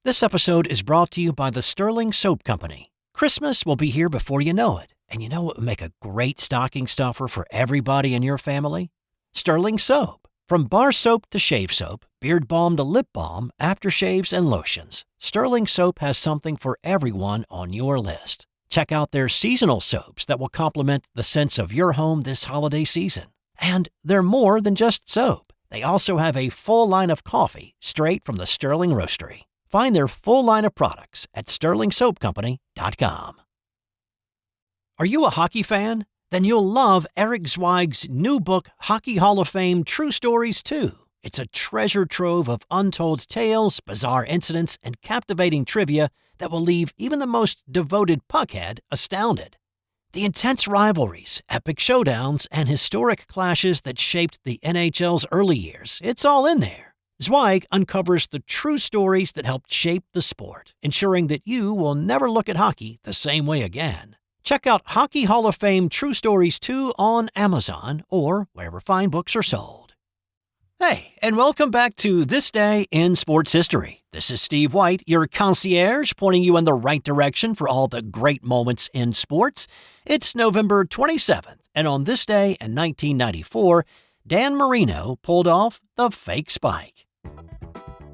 This episode is brought to you by the Sterling Soap Company. Christmas will be here before you know it, and you know what would make a great stocking stuffer for everybody in your family? Sterling Soap. From bar soap to shave soap, beard balm to lip balm, aftershaves and lotions, Sterling Soap has something for everyone on your list. Check out their seasonal soaps that will complement the scents of your home this holiday season. And they're more than just soap. They also have a full line of coffee straight from the Sterling Roastery. Find their full line of products at sterlingsoapcompany.com. Are you a hockey fan? Then you'll love Eric Zweig's new book, Hockey Hall of Fame True Stories 2. It's a treasure trove of untold tales, bizarre incidents, and captivating trivia that will leave even the most devoted puckhead astounded. The intense rivalries, epic showdowns, and historic clashes that shaped the NHL's early years, it's all in there. Zweig uncovers the true stories that helped shape the sport, ensuring that you will never look at hockey the same way again. Check out Hockey Hall of Fame True Stories 2 on Amazon or wherever fine books are sold. Hey, and welcome back to This Day in Sports History. This is Steve White, your concierge, pointing you in the right direction for all the great moments in sports. It's November 27th, and on this day in 1994, Dan Marino pulled off the fake spike.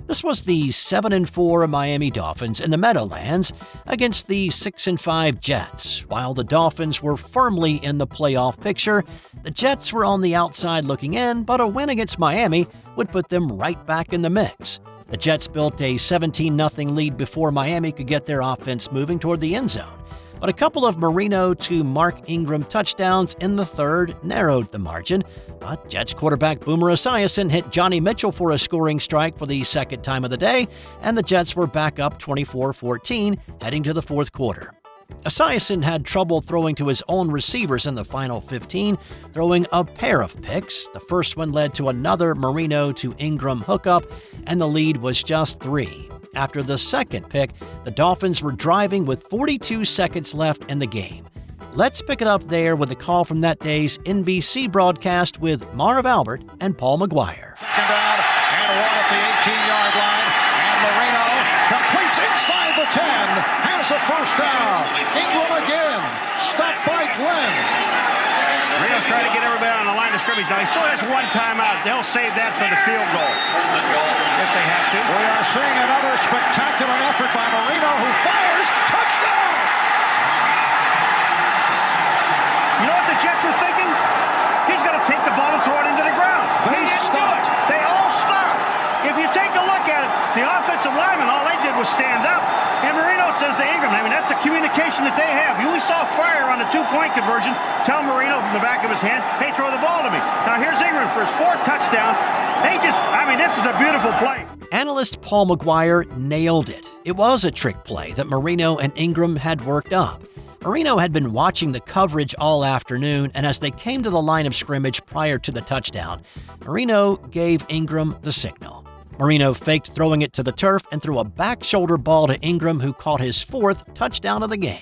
This was the 7-4 Miami Dolphins in the Meadowlands against the 6-5 Jets. While the Dolphins were firmly in the playoff picture, the Jets were on the outside looking in, but a win against Miami would put them right back in the mix. The Jets built a 17-0 lead before Miami could get their offense moving toward the end zone. But a couple of Marino to Mark Ingram touchdowns in the third narrowed the margin. But Jets quarterback Boomer Esiason hit Johnny Mitchell for a scoring strike for the second time of the day, and the Jets were back up 24-14 heading to the fourth quarter. Esiason had trouble throwing to his own receivers in the final 15, throwing a pair of picks. The first one led to another Marino to Ingram hookup, and the lead was just 3. After the second pick, the Dolphins were driving with 42 seconds left in the game. Let's pick it up there with a call from that day's NBC broadcast with Marv Albert and Paul McGuire. Second down and one at the 18-yard line, and Marino completes inside the 10, has a first down. Ingram again, stopped by Glenn. Marino's trying to get everybody on the line of scrimmage. Now, he still has one timeout. They'll save that for the field goal if they have to. We are seeing another spectacular effort by Marino, who fires. Touchdown! You know what the Jets are thinking? He's going to take the ball and throw it into the ground. They stopped. They all stopped. If you take a look at it, the offensive linemen, all they did was stand up. And Marino says to Ingram, I mean, that's the communication that they have. We saw fire on the two-point conversion. Tell Marino from the back of his hand, hey, throw the ball to me. Now here's Ingram for his fourth touchdown. This is a beautiful play. Analyst Paul McGuire nailed it. It was a trick play that Marino and Ingram had worked up. Marino had been watching the coverage all afternoon, and as they came to the line of scrimmage prior to the touchdown, Marino gave Ingram the signal. Marino faked throwing it to the turf and threw a back shoulder ball to Ingram, who caught his fourth touchdown of the game.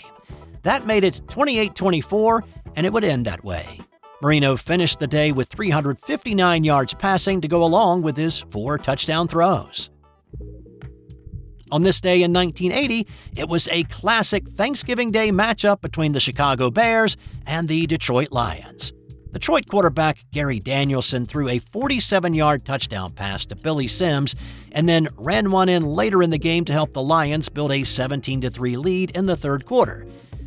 That made it 28-24, and it would end that way. Marino finished the day with 359 yards passing to go along with his 4 touchdown throws. On this day in 1980, it was a classic Thanksgiving Day matchup between the Chicago Bears and the Detroit Lions. Detroit quarterback Gary Danielson threw a 47-yard touchdown pass to Billy Sims and then ran one in later in the game to help the Lions build a 17-3 lead in the third quarter.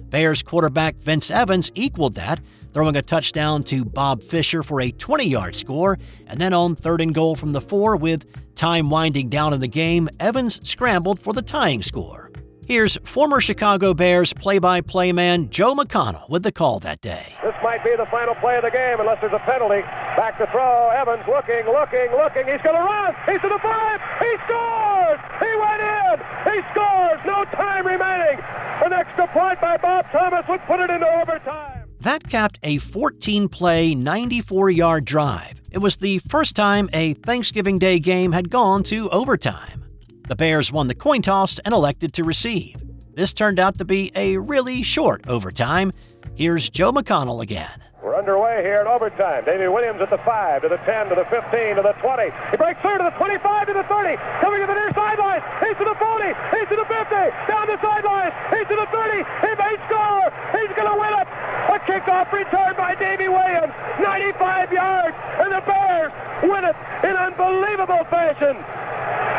Bears quarterback Vince Evans equaled that, throwing a touchdown to Bob Fisher for a 20-yard score, and then on 3rd and goal from the 4 with time winding down in the game, Evans scrambled for the tying score. Here's former Chicago Bears play-by-play man Joe McConnell with the call that day. This might be the final play of the game unless there's a penalty. Back to throw. Evans looking. He's going to run. He's to the 5. He scores! He went in! He scores! No time remaining. An extra point by Bob Thomas would put it into overtime. That capped a 14-play, 94-yard drive. It was the first time a Thanksgiving Day game had gone to overtime. The Bears won the coin toss and elected to receive. This turned out to be a really short overtime. Here's Joe McConnell again. We're underway here in overtime. Davy Williams at the 5, to the 10, to the 15, to the 20. He breaks through to the 25, to the 30. Coming to the near sideline. He's to the 40. He's to the 50. Down the sideline. He's to the 30. He may score. He's going to win it. A kickoff return by Davy Williams. 95 yards. And the Bears win it in unbelievable fashion.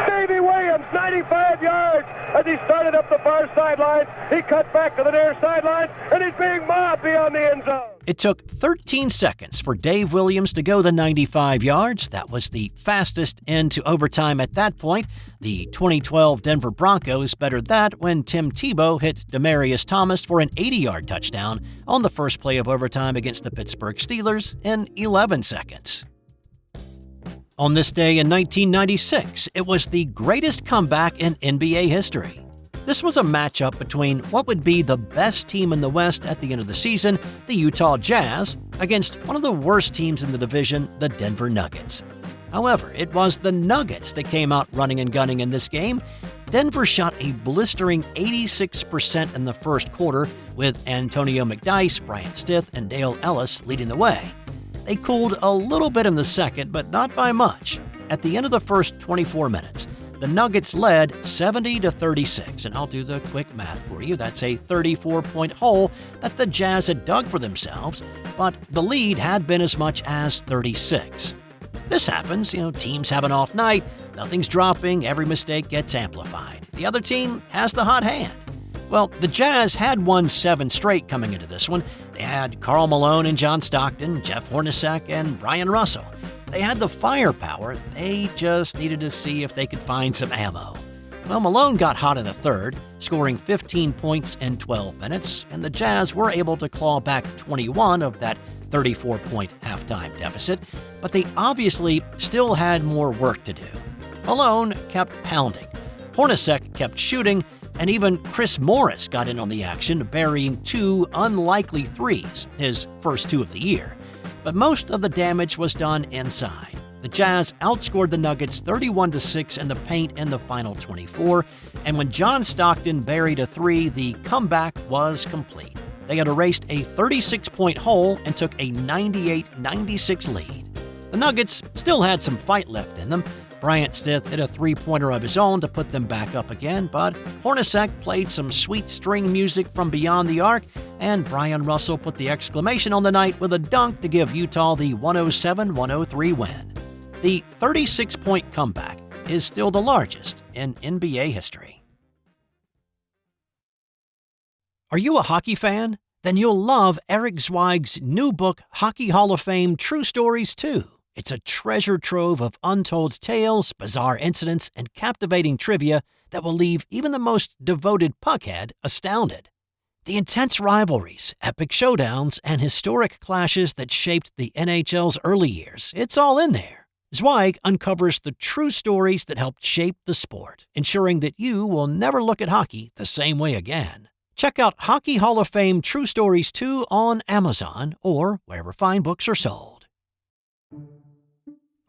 Davy Williams, 95 yards. As he started up the far sideline, he cut back to the near sideline, and he's being mobbed beyond the end zone. It took 13 seconds for Dave Williams to go the 95 yards. That was the fastest into overtime at that point. The 2012 Denver Broncos bettered that when Tim Tebow hit Demaryius Thomas for an 80-yard touchdown on the first play of overtime against the Pittsburgh Steelers in 11 seconds. On this day in 1996, it was the greatest comeback in NBA history. This was a matchup between what would be the best team in the West at the end of the season, the Utah Jazz, against one of the worst teams in the division, the Denver Nuggets. However, it was the Nuggets that came out running and gunning in this game. Denver shot a blistering 86% in the first quarter, with Antonio McDyess, Bryant Stith, and Dale Ellis leading the way. They cooled a little bit in the second, but not by much. At the end of the first 24 minutes, the Nuggets led 70-36, and I'll do the quick math for you. That's a 34-point hole that the Jazz had dug for themselves, but the lead had been as much as 36. This happens, teams have an off night, nothing's dropping, every mistake gets amplified. The other team has the hot hand. Well, the Jazz had won 7 straight coming into this one. They had Karl Malone and John Stockton, Jeff Hornacek, and Brian Russell. They had the firepower. They just needed to see if they could find some ammo. Well, Malone got hot in the third, scoring 15 points in 12 minutes, and the Jazz were able to claw back 21 of that 34-point halftime deficit, but they obviously still had more work to do. Malone kept pounding. Hornacek kept shooting, and even Chris Morris got in on the action, burying 2 unlikely threes, his first 2 of the year. But most of the damage was done inside. The Jazz outscored the Nuggets 31-6 in the paint in the final 24, and when John Stockton buried a 3, the comeback was complete. They had erased a 36-point hole and took a 98-96 lead. The Nuggets still had some fight left in them. Bryant Stith hit a three-pointer of his own to put them back up again, but Hornacek played some sweet string music from beyond the arc, and Brian Russell put the exclamation on the night with a dunk to give Utah the 107-103 win. The 36-point comeback is still the largest in NBA history. Are you a hockey fan? Then you'll love Eric Zweig's new book, Hockey Hall of Fame True Stories 2. It's a treasure trove of untold tales, bizarre incidents, and captivating trivia that will leave even the most devoted puckhead astounded. The intense rivalries, epic showdowns, and historic clashes that shaped the NHL's early years, it's all in there. Zweig uncovers the true stories that helped shape the sport, ensuring that you will never look at hockey the same way again. Check out Hockey Hall of Fame True Stories 2 on Amazon or wherever fine books are sold.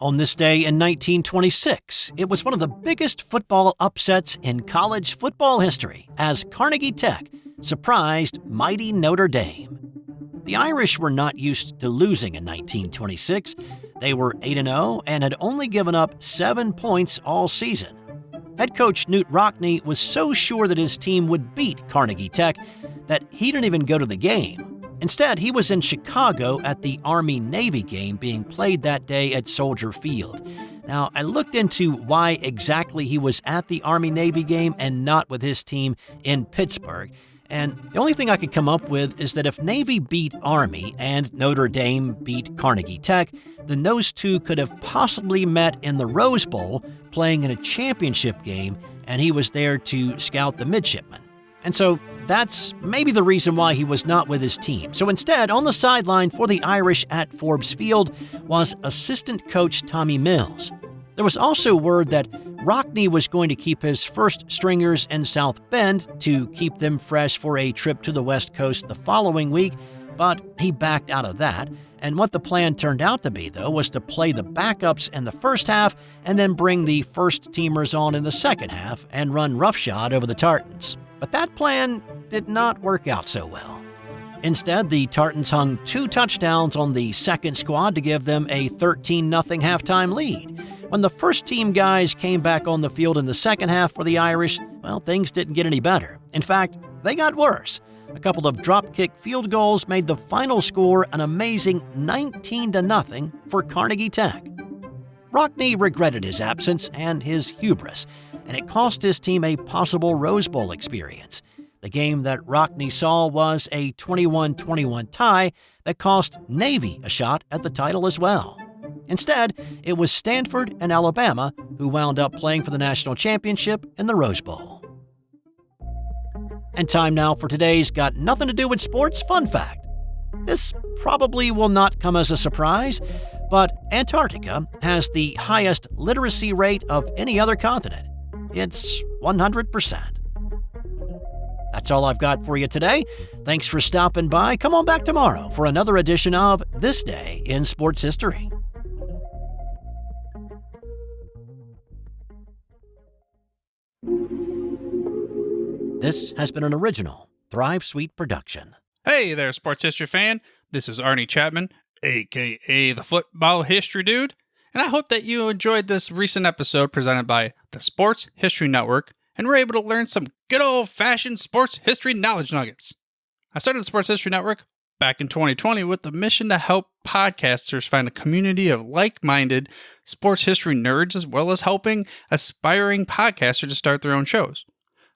On this day in 1926, it was one of the biggest football upsets in college football history as Carnegie Tech surprised mighty Notre Dame. The Irish were not used to losing in 1926. They were 8-0 and had only given up 7 points all season. Head coach Knute Rockne was so sure that his team would beat Carnegie Tech that he didn't even go to the game. Instead, he was in Chicago at the Army-Navy game being played that day at Soldier Field. Now, I looked into why exactly he was at the Army-Navy game and not with his team in Pittsburgh. And the only thing I could come up with is that if Navy beat Army and Notre Dame beat Carnegie Tech, then those two could have possibly met in the Rose Bowl playing in a championship game, and he was there to scout the midshipmen. And so that's maybe the reason why he was not with his team. So instead, on the sideline for the Irish at Forbes Field was assistant coach Tommy Mills. There was also word that Rockne was going to keep his first stringers in South Bend to keep them fresh for a trip to the West Coast the following week, but he backed out of that. And what the plan turned out to be, though, was to play the backups in the first half and then bring the first-teamers on in the second half and run roughshod over the Tartans. But that plan did not work out so well. Instead, the Tartans hung 2 touchdowns on the second squad to give them a 13-0 halftime lead. When the first team guys came back on the field in the second half for the Irish, well, things didn't get any better. In fact, they got worse. A couple of drop-kick field goals made the final score an amazing 19-0 for Carnegie Tech. Rockne regretted his absence and his hubris, and it cost his team a possible Rose Bowl experience. The game that Rockne saw was a 21-21 tie that cost Navy a shot at the title as well. Instead, it was Stanford and Alabama who wound up playing for the national championship in the Rose Bowl. And time now for today's Got Nothing to Do with Sports fun fact. This probably will not come as a surprise, but Antarctica has the highest literacy rate of any other continent. It's 100%. That's all I've got for you today. Thanks for stopping by. Come on back tomorrow for another edition of This Day in Sports History. This has been an original Thrive Suite production. Hey there, sports history fan. This is Arnie Chapman, a.k.a. the Football History Dude, and I hope that you enjoyed this recent episode presented by the Sports History Network and were able to learn some good old-fashioned sports history knowledge nuggets. I started the Sports History Network back in 2020 with the mission to help podcasters find a community of like-minded sports history nerds, as well as helping aspiring podcasters to start their own shows.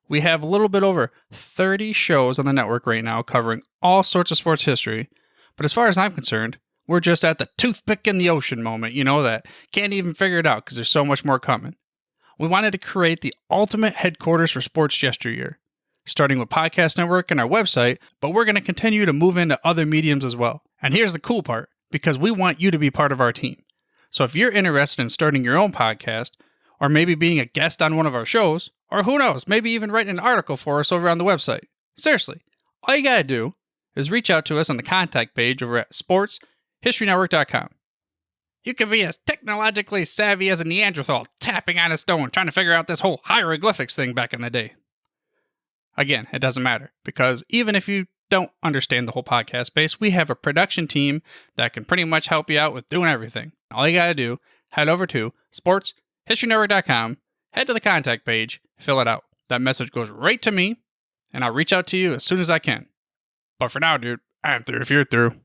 We have a little bit over 30 shows on the network right now covering all sorts of sports history, but as far as I'm concerned, we're just at the toothpick in the ocean moment, that can't even figure it out because there's so much more coming. We wanted to create the ultimate headquarters for sports yesteryear, starting with Podcast Network and our website, but we're going to continue to move into other mediums as well. And here's the cool part, because we want you to be part of our team. So if you're interested in starting your own podcast, or maybe being a guest on one of our shows, or who knows, maybe even writing an article for us over on the website. Seriously, all you gotta do is reach out to us on the contact page over at sportshistorynetwork.com. You can be as technologically savvy as a Neanderthal tapping on a stone trying to figure out this whole hieroglyphics thing back in the day. Again, it doesn't matter, because even if you don't understand the whole podcast space, we have a production team that can pretty much help you out with doing everything. All you gotta do, head over to sportshistorynetwork.com, head to the contact page, fill it out. That message goes right to me, and I'll reach out to you as soon as I can. But for now, dude, I'm through if you're through.